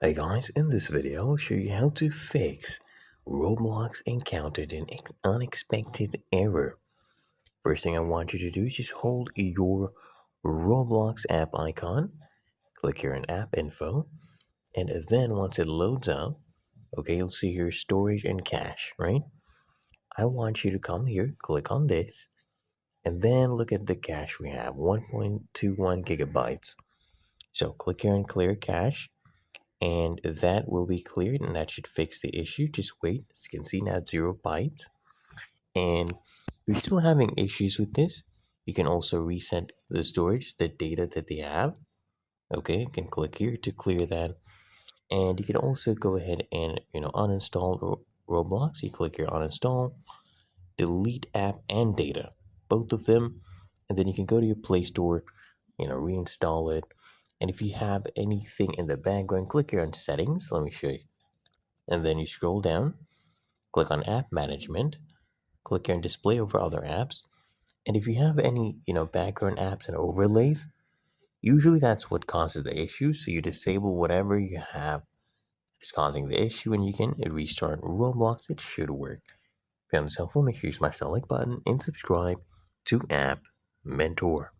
Hey guys, in this video I'll show you how to fix Roblox encountered an unexpected error. First thing I want you to do is just hold your Roblox app icon, click here in app info, and then once it loads up, okay, you'll see here storage and cache, right? I want you to come here, click on this, and then look at the cache we have, 1.21 gigabytes. So click here and clear cache, and that will be cleared, and that should fix the issue. Just wait. As you can see now, 0 bytes. And if you're still having issues with this, you can also reset the storage, the data that they have. Okay, you can click here to clear that, and you can also go ahead and uninstall Roblox. You click here uninstall, delete app and data, both of them, and then you can go to your Play Store, reinstall it. And if you have anything in the background, click here on settings. Let me show you. And then you scroll down, click on app management, click here on display over other apps. And if you have any, background apps and overlays, usually that's what causes the issue. So you disable whatever you have is causing the issue, and you can restart Roblox. It should work. If you found this helpful, make sure you smash that like button and subscribe to App Mentor.